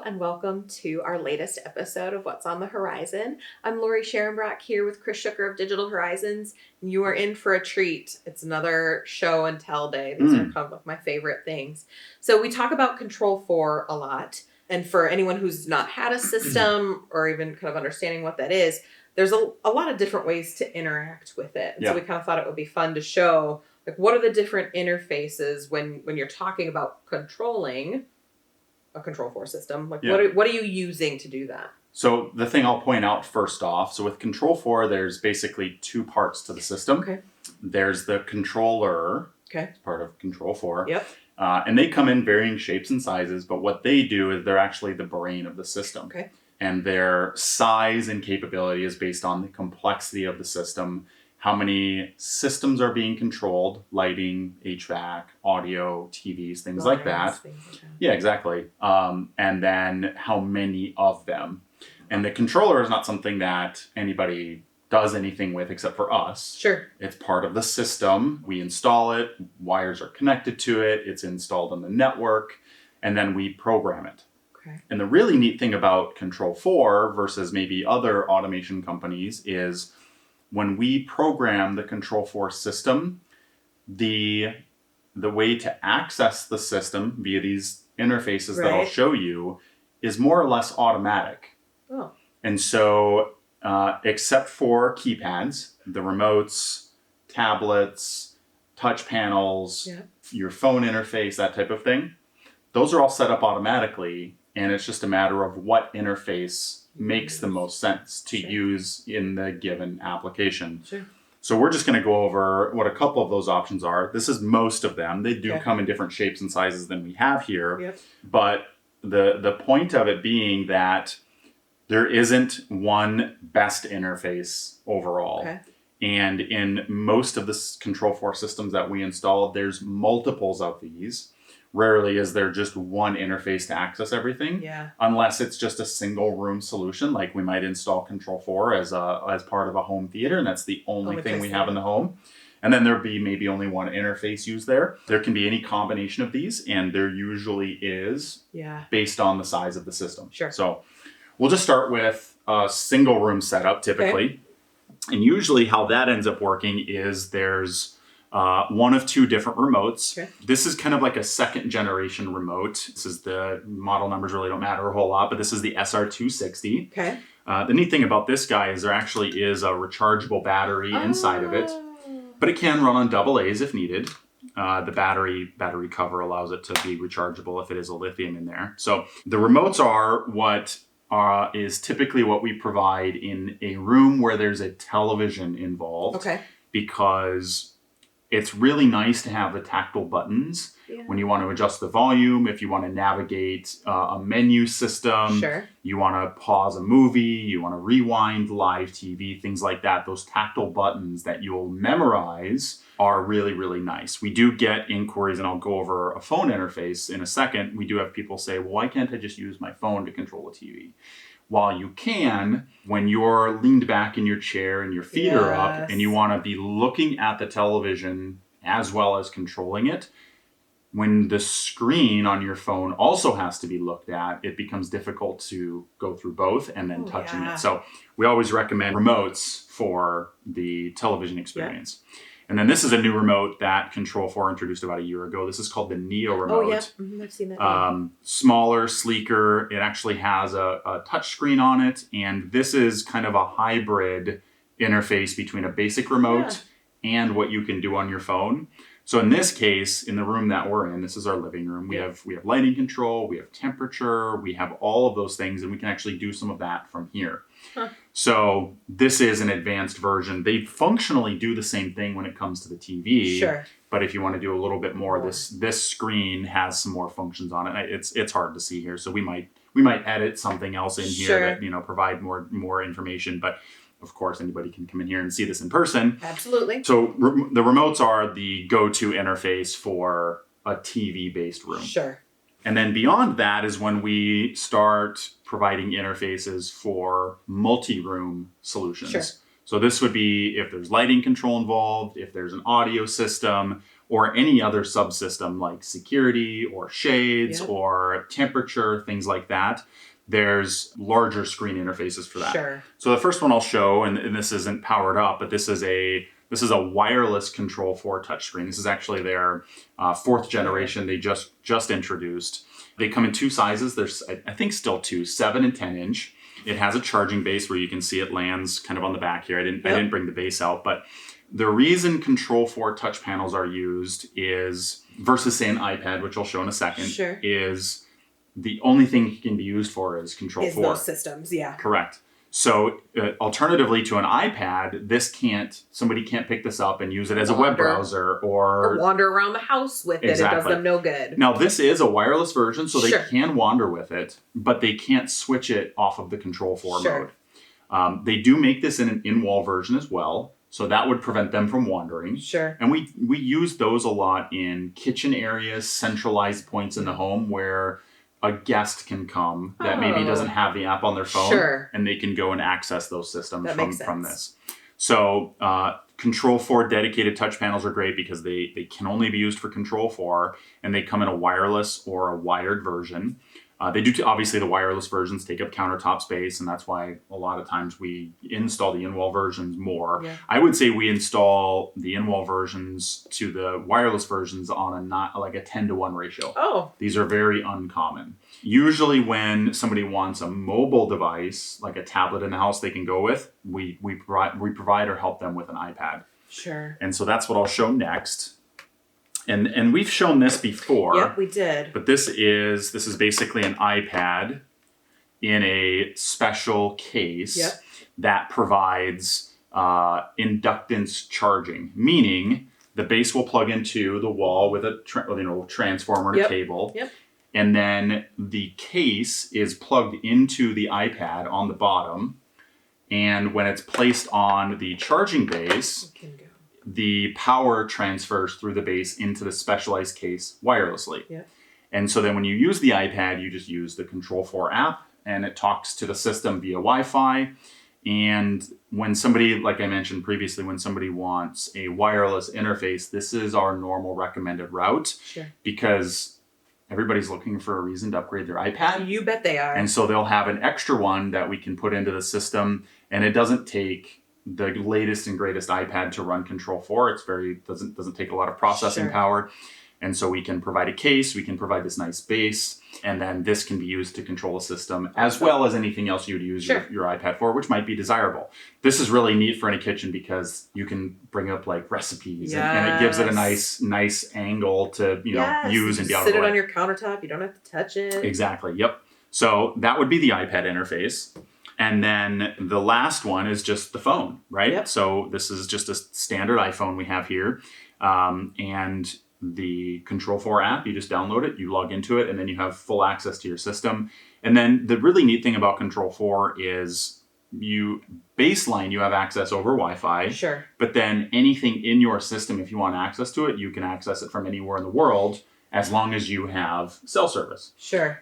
and welcome to our latest episode of What's on the Horizon. I'm Lori Sharonbrock here with Chris Schucker of Digital Horizons, and you are in for a treat. It's another show and tell day. These are kind of like my favorite things. So we talk about Control4 a lot, and for anyone who's not had a system or even kind of understanding what that is, there's a lot of different ways to interact with it. And so we kind of thought it would be fun to show, like, what are the different interfaces when you're talking about controlling a Control4 system? Like, what are you using to do that? So the thing I'll point out first off, so with Control4, there's basically two parts to the system. Okay. There's the controller. Okay. It's part of Control4. Yep. And they come in varying shapes and sizes, but what they do is they're actually the brain of the system. Okay. And their size and capability is based on the complexity of the system, how many systems are being controlled, lighting, HVAC, audio, TVs, things like that. Yeah, exactly. And then how many of them. And the controller is not something that anybody does anything with except for us. Sure. It's part of the system. We install it, wires are connected to it, it's installed on the network, and then we program it. Okay. And the really neat thing about Control4 versus maybe other automation companies is when we program the Control4 system, the way to access the system via these interfaces that I'll show you is more or less automatic. Oh. And so, except for keypads, the remotes, tablets, touch panels, your phone interface, that type of thing, those are all set up automatically. And it's just a matter of what interface makes the most sense to use in the given application. Sure. So we're just going to go over what a couple of those options are. This is most of them. They do come in different shapes and sizes than we have here. Yep. But the point of it being that there isn't one best interface overall. Okay. And in most of the Control4 systems that we install, there's multiples of these. Rarely is there just one interface to access everything. Yeah. Unless it's just a single room solution, like we might install Control4 as part of a home theater, and that's the only thing we have in the home. And then there'd be maybe only one interface used there. There can be any combination of these, and there usually is based on the size of the system. Sure. So we'll just start with a single room setup typically. Okay. And usually how that ends up working is there's one of two different remotes. Okay. This is kind of like a second generation remote. This is the model numbers really don't matter a whole lot, but this is the SR260. Okay. The neat thing about this guy is there actually is a rechargeable battery inside of it, but it can run on AA's if needed. The battery cover allows it to be rechargeable if it is a lithium in there. So the remotes are what is typically what we provide in a room where there's a television involved. Okay. Because it's really nice to have the tactile buttons when you want to adjust the volume, if you want to navigate a menu system, you want to pause a movie, you want to rewind live TV, things like that. Those tactile buttons that you'll memorize are really, really nice. We do get inquiries, and I'll go over a phone interface in a second. We do have people say, well, why can't I just use my phone to control a TV? While you can, when you're leaned back in your chair and your feet are up and you want to be looking at the television as well as controlling it, when the screen on your phone also has to be looked at, it becomes difficult to go through both and then touching it. So we always recommend remotes for the television experience. And then this is a new remote that Control4 introduced about a year ago. This is called the Neo remote. Oh, yeah. Mm-hmm. I've seen that. Smaller, sleeker. It actually has a touch screen on it. And this is kind of a hybrid interface between a basic remote and what you can do on your phone. So in this case, in the room that we're in, this is our living room. We have lighting control, we have temperature, we have all of those things, and we can actually do some of that from here. Huh. So this is an advanced version. They functionally do the same thing when it comes to the TV. Sure. But if you want to do a little bit more, this screen has some more functions on it. It's hard to see here, so we might edit something else in here that provide more information. But of course, anybody can come in here and see this in person. Absolutely. So the remotes are the go-to interface for a TV-based room. Sure. And then beyond that is when we start providing interfaces for multi-room solutions. Sure. So this would be if there's lighting control involved, if there's an audio system, or any other subsystem like security or shades or temperature, things like that, there's larger screen interfaces for that. Sure. So the first one I'll show, and this isn't powered up, but this is a wireless Control4 touchscreen. This is actually their fourth generation they just introduced. They come in two sizes. There's, I think, still two, 7 and 10 inch. It has a charging base where you can see it lands kind of on the back here. I didn't bring the base out, but the reason Control4 touch panels are used is, versus say an iPad, which I'll show in a second, is the only thing it can be used for is Control4. Is those systems, yeah. Correct. So alternatively to an iPad, somebody can't pick this up and use it as a web browser or wander around the house with it. It does them no good. Now this is a wireless version, so they can wander with it, but they can't switch it off of the Control4 mode. They do make this in an in-wall version as well, so that would prevent them from wandering. Sure. And we use those a lot in kitchen areas, centralized points in the home where a guest can come that maybe doesn't have the app on their phone, and they can go and access those systems from this. So Control4 dedicated touch panels are great because they can only be used for Control4, and they come in a wireless or a wired version. They do obviously the wireless versions take up countertop space, and that's why a lot of times we install the in-wall versions more. Yeah. I would say we install the in-wall versions to the wireless versions on a 10-to-1 ratio. Oh. These are very uncommon. Usually when somebody wants a mobile device, like a tablet in the house they can go with, we provide or help them with an iPad. Sure. And so that's what I'll show next. And we've shown this before. Yep, we did. But this is basically an iPad in a special case that provides inductance charging, meaning the base will plug into the wall with a transformer cable. Yep. And then the case is plugged into the iPad on the bottom. And when it's placed on the charging base, the power transfers through the base into the specialized case wirelessly. Yeah. And so then when you use the iPad, you just use the Control4 app, and it talks to the system via Wi-Fi. And when somebody, like I mentioned previously, when somebody wants a wireless interface, this is our normal recommended route. Sure. Because everybody's looking for a reason to upgrade their iPad. You bet they are. And so they'll have an extra one that we can put into the system, and it doesn't take the latest and greatest iPad to run Control4. It's doesn't take a lot of processing power. And so we can provide a case, we can provide this nice base, and then this can be used to control a system as well as anything else you'd use your iPad for, which might be desirable. This is really neat for in a kitchen because you can bring up like recipes and it gives it a nice angle to use and be out of the way. Sit it on your countertop, you don't have to touch it. Exactly, yep. So that would be the iPad interface. And then the last one is just the phone, right? Yep. So this is just a standard iPhone we have here. And the Control4 app, you just download it, you log into it, and then you have full access to your system. And then the really neat thing about Control4 is you have access over Wi-Fi. Sure. But then anything in your system, if you want access to it, you can access it from anywhere in the world, as long as you have cell service. Sure.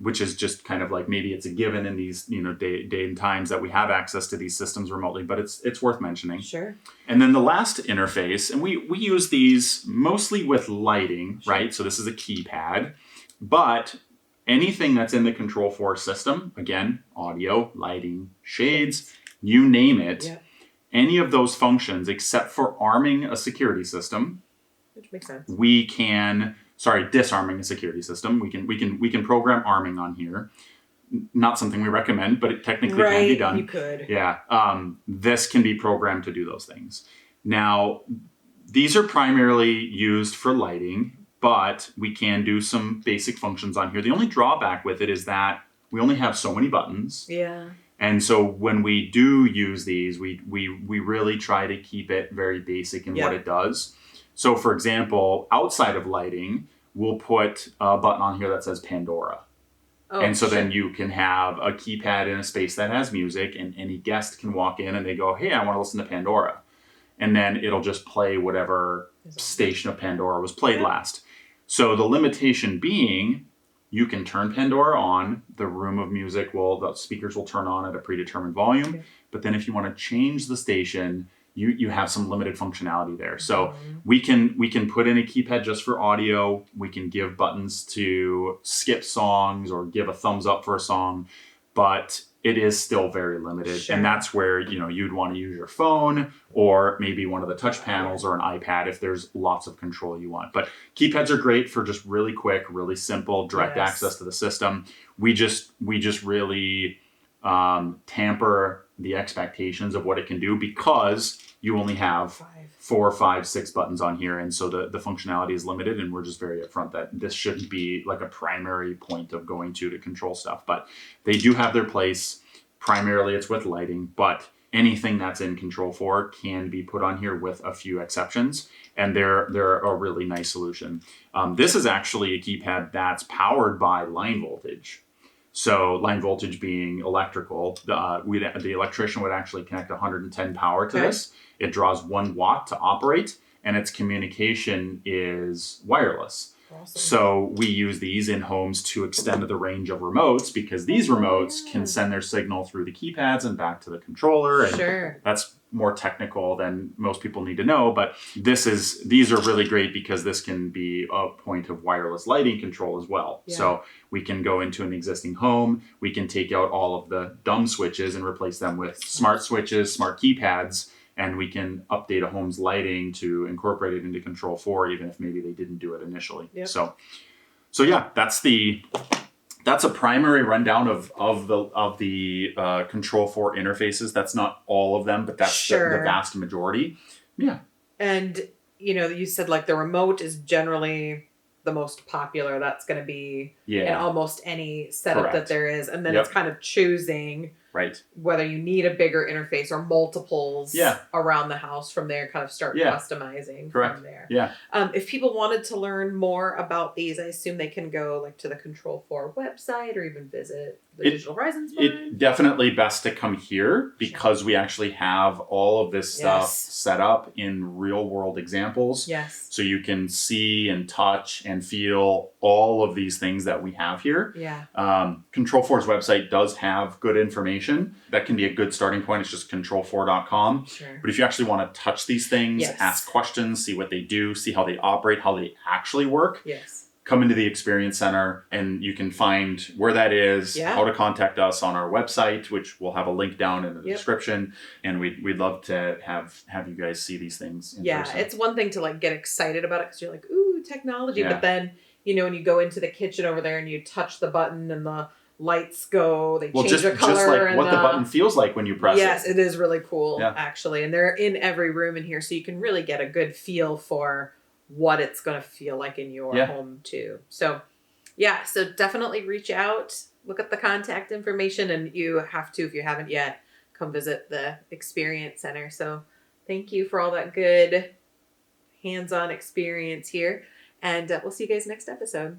Which is just kind of like, maybe it's a given in these day and times that we have access to these systems remotely, but it's worth mentioning. Sure. And then the last interface, and we use these mostly with lighting, right? So this is a keypad, but anything that's in the Control4 system, again, audio, lighting, shades, you name it, any of those functions except for arming a security system, which makes sense. Disarming a security system. We can program arming on here. Not something we recommend, but it technically can be done. You could. Yeah. This can be programmed to do those things. Now, these are primarily used for lighting, but we can do some basic functions on here. The only drawback with it is that we only have so many buttons. Yeah. And so when we do use these, we really try to keep it very basic in what it does. So for example, outside of lighting, we'll put a button on here that says Pandora. Oh, and so then you can have a keypad in a space that has music, and any guest can walk in and they go, hey, I want to listen to Pandora. And then it'll just play whatever station of Pandora was played last. So the limitation being, you can turn Pandora on, the room of music the speakers will turn on at a predetermined volume. Okay. But then if you want to change the station, you have some limited functionality there. So we can put in a keypad just for audio. We can give buttons to skip songs or give a thumbs up for a song, but it is still very limited. Sure. And that's where, you'd want to use your phone or maybe one of the touch panels or an iPad if there's lots of control you want. But keypads are great for just really quick, really simple, direct access to the system. We just really tamper the expectations of what it can do because you only have 4, 5, 6 buttons on here, and so the functionality is limited, and we're just very upfront that this shouldn't be like a primary point of going to control stuff. But they do have their place. Primarily it's with lighting, but anything that's in Control4 can be put on here with a few exceptions, and they're a really nice solution. This is actually a keypad that's powered by line voltage. So line voltage being electrical, the electrician would actually connect 110 power to this. It draws 1 watt to operate, and its communication is wireless. Awesome. So we use these in homes to extend the range of remotes because these remotes can send their signal through the keypads and back to the controller. And that's more technical than most people need to know, but these are really great because this can be a point of wireless lighting control as well. Yeah. So we can go into an existing home, we can take out all of the dumb switches and replace them with smart switches, smart keypads, and we can update a home's lighting to incorporate it into Control4, even if maybe they didn't do it initially. Yep. So yeah, that's a primary rundown of the Control4 interfaces. That's not all of them, but that's the vast majority. Yeah. And you said like the remote is generally the most popular. That's going to be in almost any setup that there is, and then it's kind of choosing whether you need a bigger interface or multiples around the house. From there, kind of start customizing from there. Yeah. If people wanted to learn more about these, I assume they can go like to the Control4 website or even visit the Digital Horizons one. It's definitely best to come here because we actually have all of this stuff set up in real world examples. Yes. So you can see and touch and feel all of these things that we have here. Yeah. Control4's website does have good information. That can be a good starting point. It's just control4.com. Sure. But if you actually want to touch these things, ask questions, see what they do, see how they operate, how they actually work, come into the Experience Center and you can find where that is, how to contact us on our website, which we'll have a link down in the description. And we'd love to have you guys see these things in person. It's one thing to like get excited about it because you're like, ooh, technology. But then, when you go into the kitchen over there and you touch the button and the lights go, they change the color. Just like what the button feels like when you press it. Yes, it is really cool, actually. And they're in every room in here, so you can really get a good feel for what it's going to feel like in your home, too. So, so definitely reach out, look at the contact information, and you have to, if you haven't yet, come visit the Experience Center. So thank you for all that good hands-on experience here, and we'll see you guys next episode.